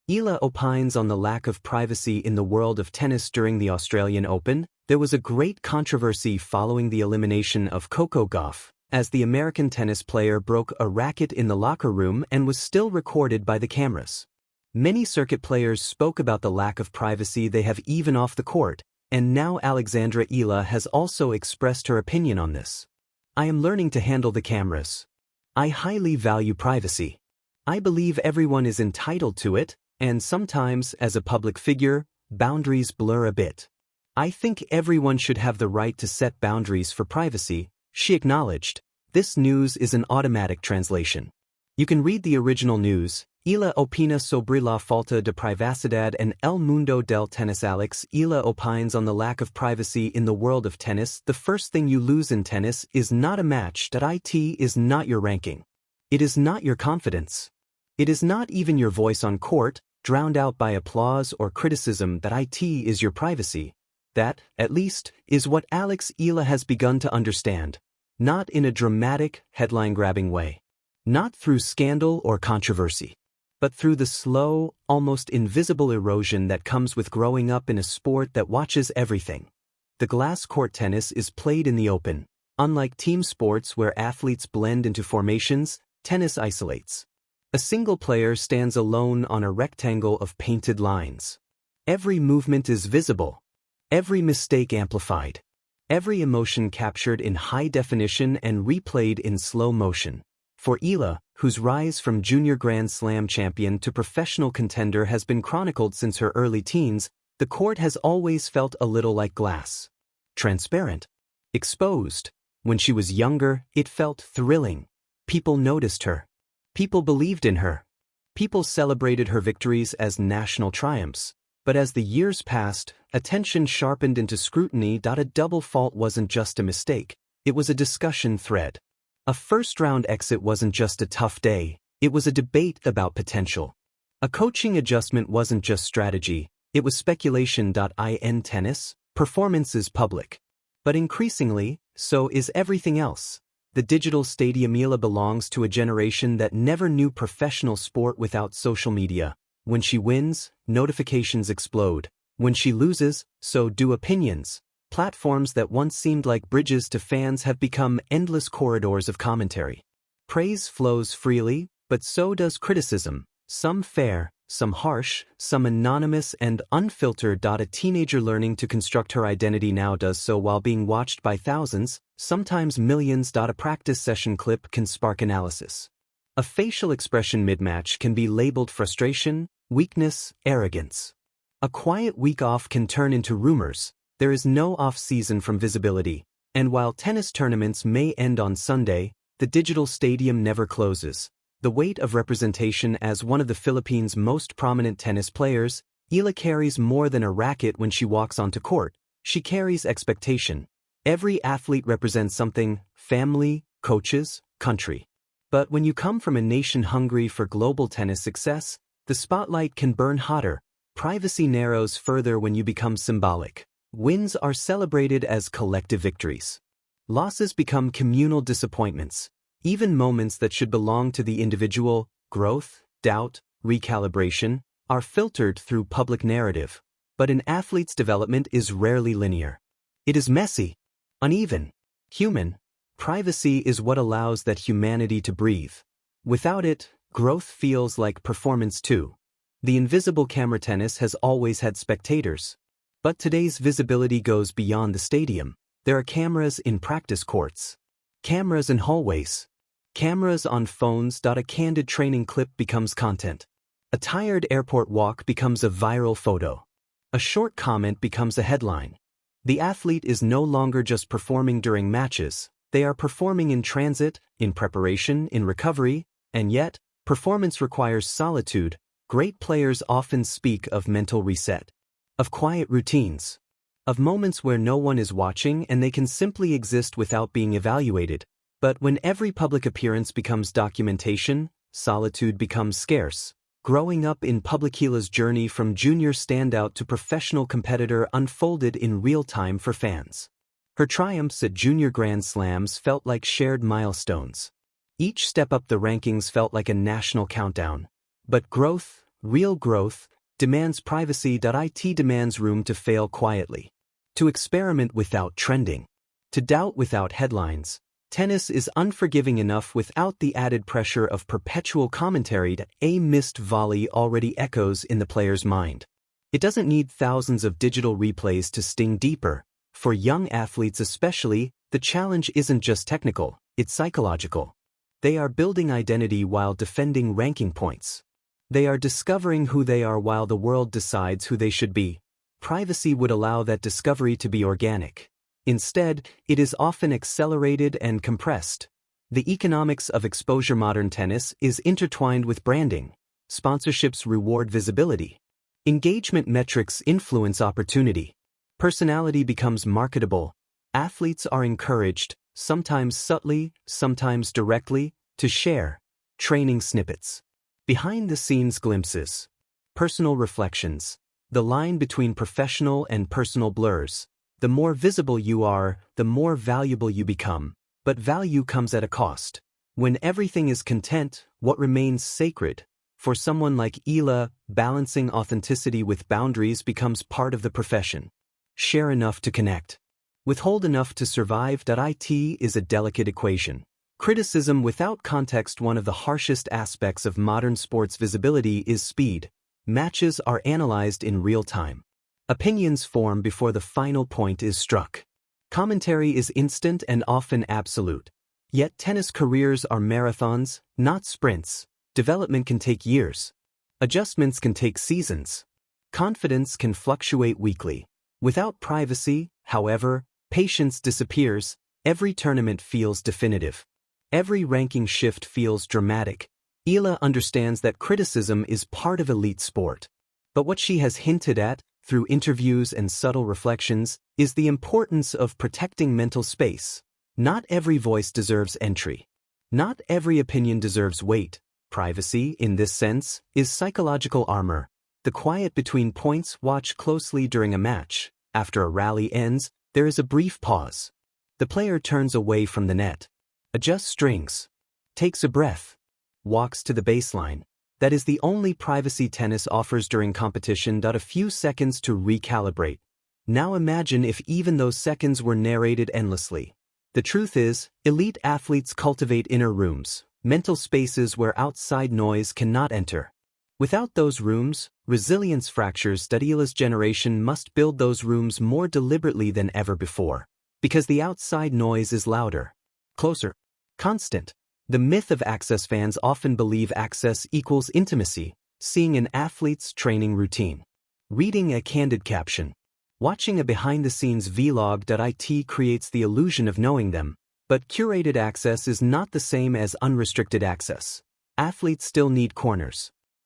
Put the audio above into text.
Eala opines on the lack of privacy in the world of tennis during the Australian Open. There was a great controversy following the elimination of Coco Gauff, as the American tennis player broke a racket in the locker room and was still recorded by the cameras. Many circuit players spoke about the lack of privacy they have even off the court, and now Alexandra Eala has also expressed her opinion on this. I am learning to handle the cameras. I highly value privacy. I believe everyone is entitled to it, and sometimes, as a public figure, boundaries blur a bit. I think everyone should have the right to set boundaries for privacy, she acknowledged. This news is an automatic translation. You can read the original news. Eala opina sobre la falta de privacidad en el mundo del tenis. Alex Eala opines on the lack of privacy in the world of tennis. The first thing you lose in tennis is not a match. It is not your ranking. It is not your confidence. It is not even your voice on court, drowned out by applause or criticism. It is your privacy. That, at least, is what Alex Eala has begun to understand. Not in a dramatic, headline-grabbing way. Not through scandal or controversy. But through the slow, almost invisible erosion that comes with growing up in a sport that watches everything. The glass court tennis is played in the open. Unlike team sports where athletes blend into formations, tennis isolates. A single player stands alone on a rectangle of painted lines. Every movement is visible. Every mistake amplified. Every emotion captured in high definition and replayed in slow motion. For Eala, whose rise from junior Grand Slam champion to professional contender has been chronicled since her early teens, the court has always felt a little like glass. Transparent. Exposed. When she was younger, it felt thrilling. People noticed her. People believed in her. People celebrated her victories as national triumphs. But as the years passed, attention sharpened into scrutiny. A double fault wasn't just a mistake, it was a discussion thread. A first-round exit wasn't just a tough day, it was a debate about potential. A coaching adjustment wasn't just strategy, it was speculation. In tennis, performance is public. But increasingly, so is everything else. The digital stadium. Eala belongs to a generation that never knew professional sport without social media. When she wins, notifications explode. When she loses, so do opinions. Platforms that once seemed like bridges to fans have become endless corridors of commentary. Praise flows freely, but so does criticism, some fair, some harsh, some anonymous and unfiltered. A teenager learning to construct her identity now does so while being watched by thousands, sometimes millions. A practice session clip can spark analysis. A facial expression mid-match can be labeled frustration, weakness, arrogance. A quiet week off can turn into rumors. There is no off-season from visibility, and while tennis tournaments may end on Sunday, the digital stadium never closes. The weight of representation. As one of the Philippines' most prominent tennis players, Eala carries more than a racket when she walks onto court. She carries expectation. Every athlete represents something: family, coaches, country. But when you come from a nation hungry for global tennis success, the spotlight can burn hotter. Privacy narrows further when you become symbolic. Wins are celebrated as collective victories. Losses become communal disappointments. Even moments that should belong to the individual, growth, doubt, recalibration, are filtered through public narrative. But an athlete's development is rarely linear. It is messy, uneven, human. Privacy is what allows that humanity to breathe. Without it, growth feels like performance too. The invisible camera. Tennis has always had spectators. But today's visibility goes beyond the stadium. There are cameras in practice courts. Cameras in hallways. Cameras on phones. A candid training clip becomes content. A tired airport walk becomes a viral photo. A short comment becomes a headline. The athlete is no longer just performing during matches. They are performing in transit, in preparation, in recovery, and yet, performance requires solitude. Great players often speak of mental reset. Of quiet routines. Of moments where no one is watching and they can simply exist without being evaluated. But when every public appearance becomes documentation, solitude becomes scarce. Growing up in public. Eala's journey from junior standout to professional competitor unfolded in real time for fans. Her triumphs at junior Grand Slams felt like shared milestones. Each step up the rankings felt like a national countdown. But growth, real growth, demands privacy. It demands room to fail quietly, to experiment without trending, to doubt without headlines. Tennis is unforgiving enough without the added pressure of perpetual commentary that a missed volley already echoes in the player's mind. It doesn't need thousands of digital replays to sting deeper. For young athletes especially, the challenge isn't just technical, it's psychological. They are building identity while defending ranking points. They are discovering who they are while the world decides who they should be. Privacy would allow that discovery to be organic. Instead, it is often accelerated and compressed. The economics of exposure. Modern tennis is intertwined with branding. Sponsorships reward visibility. Engagement metrics influence opportunity. Personality becomes marketable. Athletes are encouraged, sometimes subtly, sometimes directly, to share training snippets, behind-the-scenes glimpses, personal reflections. The line between professional and personal blurs. The more visible you are, the more valuable you become. But value comes at a cost. When everything is content, what remains sacred? For someone like Eala, balancing authenticity with boundaries becomes part of the profession. Share enough to connect. Withhold enough to survive. It is a delicate equation. Criticism without context. One of the harshest aspects of modern sports visibility is speed. Matches are analyzed in real time. Opinions form before the final point is struck. Commentary is instant and often absolute. Yet tennis careers are marathons, not sprints. Development can take years. Adjustments can take seasons. Confidence can fluctuate weekly. Without privacy, however, patience disappears. Every tournament feels definitive. Every ranking shift feels dramatic. Eala understands that criticism is part of elite sport. But what she has hinted at, through interviews and subtle reflections, is the importance of protecting mental space. Not every voice deserves entry. Not every opinion deserves weight. Privacy, in this sense, is psychological armor. The quiet between points. Watch closely during a match. After a rally ends, there is a brief pause. The player turns away from the net, adjusts strings, takes a breath, walks to the baseline. That is the only privacy tennis offers during competition. A few seconds to recalibrate. Now imagine if even those seconds were narrated endlessly. The truth is, elite athletes cultivate inner rooms, mental spaces where outside noise cannot enter. Without those rooms, resilience fractures. Eala's generation must build those rooms more deliberately than ever before. Because the outside noise is louder, closer, constant. The myth of access. Fans often believe access equals intimacy, seeing an athlete's training routine, reading a candid caption, watching a behind-the-scenes vlog. It creates the illusion of knowing them, but curated access is not the same as unrestricted access. Athletes still need corners,